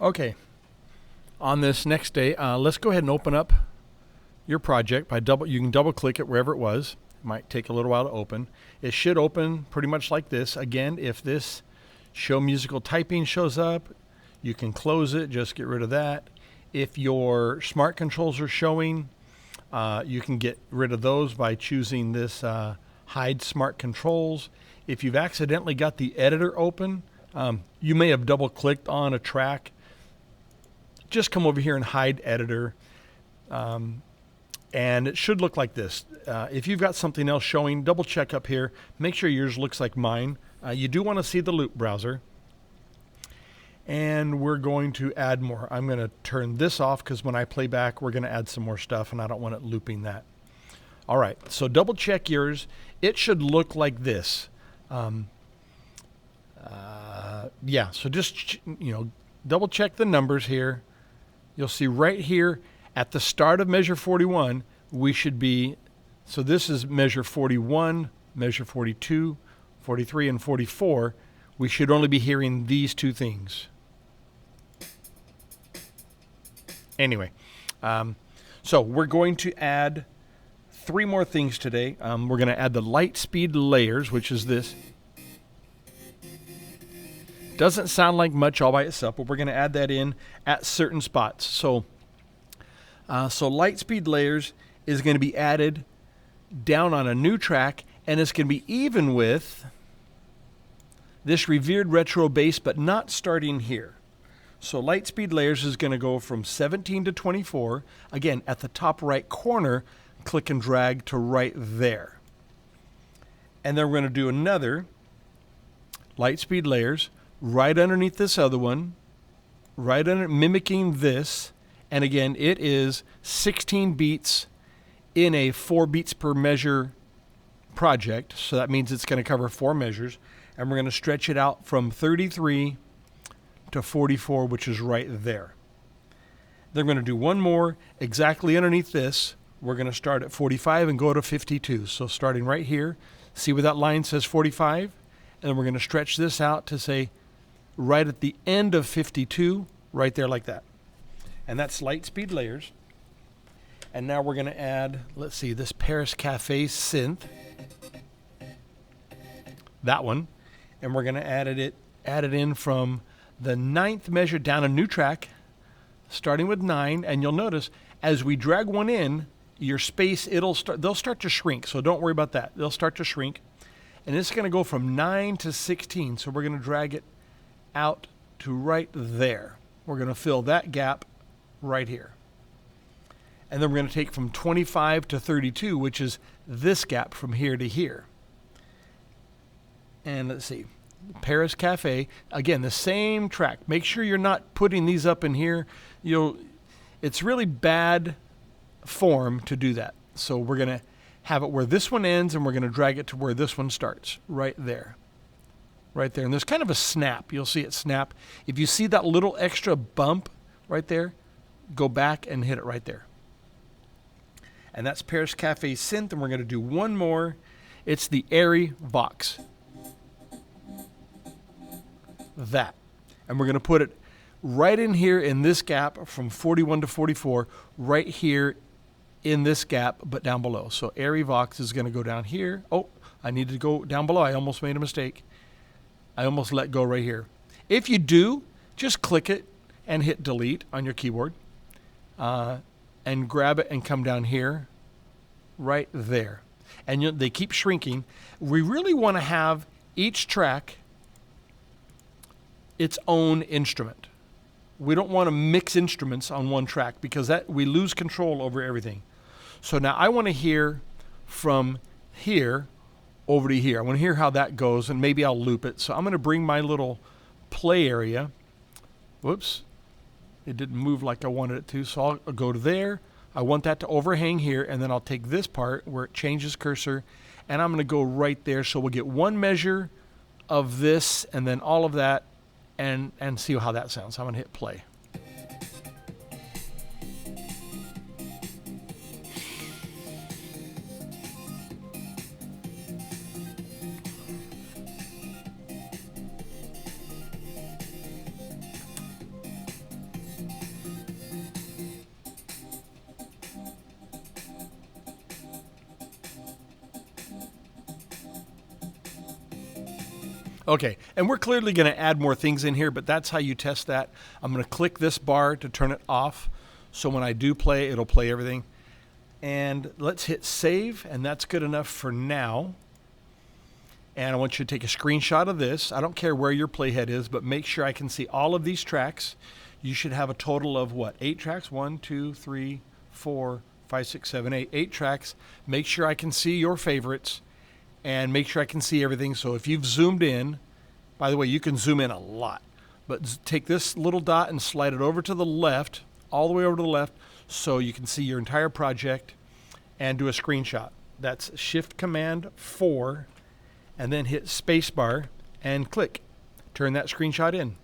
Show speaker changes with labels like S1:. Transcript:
S1: Okay, on this next day, let's go ahead and open up your project by you can double click it wherever it was. It might take a little while to open. It should open pretty much like this. Again, if this show musical typing shows up, you can close it, just get rid of that. If your smart controls are showing, you can get rid of those by choosing this hide smart controls. If you've accidentally got the editor open, you may have double clicked on a track. Just come over here and hide editor. And it should look like this. If you've got something else showing, double check up here. Make sure yours looks like mine. You do want to see the loop browser. And we're going to add more. I'm going to turn this off because when I play back, we're going to add some more stuff and I don't want it looping that. All right, so double check yours. It should look like this. Yeah, so just, double check the numbers here. You'll see right here at the start of measure 41, we should be, so this is measure 41, measure 42, 43, and 44. We should only be hearing these two things. Anyway, so we're going to add 3 more things today. We're going to add the light speed layers, which is this. Doesn't sound like much all by itself, but we're going to add that in at certain spots. So light speed layers is going to be added down on a new track, and it's going to be even with this revered retro bass, but not starting here. So light speed layers is going to go from 17 to 24. Again, at the top right corner, click and drag to right there. And then we're going to do another light speed layers right underneath this other one, right under, mimicking this. And again, it is 16 beats in a 4 beats per measure project. So that means it's going to cover 4 measures. And we're going to stretch it out from 33 to 44, which is right there. They're going to do one more exactly underneath this. We're going to start at 45 and go to 52. So starting right here, see where that line says 45? And then we're going to stretch this out to say right at the end of 52, right there like that. And that's light speed layers. And now we're going to add, let's see, this Paris Cafe synth. That one. And we're going to add it in from the 9th measure down a new track, starting with 9. And you'll notice as we drag one in, your space, they'll start to shrink. So don't worry about that. They'll start to shrink. And it's going to go from 9 to 16. So we're going to drag it out to right there. We're going to fill that gap right here. And then we're going to take from 25 to 32, which is this gap from here to here. And let's see, Paris Cafe, again, the same track. Make sure you're not putting these up in here. It's really bad form to do that. So we're going to have it where this one ends, and we're going to drag it to where this one starts, right there. Right there. And there's kind of a snap. You'll see it snap. If you see that little extra bump right there, go back and hit it right there. And that's Paris Cafe synth, and we're going to do one more. It's the Airy Vox. That. And we're going to put it right in here in this gap from 41 to 44, right here in this gap, but down below. So Airy Vox is going to go down here. Oh, I needed to go down below. I almost made a mistake. I almost let go right here. If you do, just click it and hit delete on your keyboard and grab it and come down here, right there. And they keep shrinking. We really want to have each track its own instrument. We don't want to mix instruments on one track because we lose control over everything. So now I want to hear from here over to here. I want to hear how that goes, and maybe I'll loop it. So I'm going to bring my little play area. Whoops. It didn't move like I wanted it to, so I'll go to there. I want that to overhang here, and then I'll take this part where it changes cursor, and I'm going to go right there. So we'll get one measure of this and then all of that, and see how that sounds. I'm going to hit play. Okay, and we're clearly going to add more things in here, but that's how you test that. I'm going to click this bar to turn it off, so when I do play, it'll play everything. And let's hit save, and that's good enough for now. And I want you to take a screenshot of this. I don't care where your playhead is, but make sure I can see all of these tracks. You should have a total of what? 8 tracks? 1, 2, 3, 4, 5, 6, 7, 8. 8 tracks. Make sure I can see your favorites, and make sure I can see everything. So if you've zoomed in, by the way, you can zoom in a lot, but take this little dot and slide it over to the left, all the way over to the left, so you can see your entire project and do a screenshot. That's Shift Command 4, and then hit spacebar and click. Turn that screenshot in.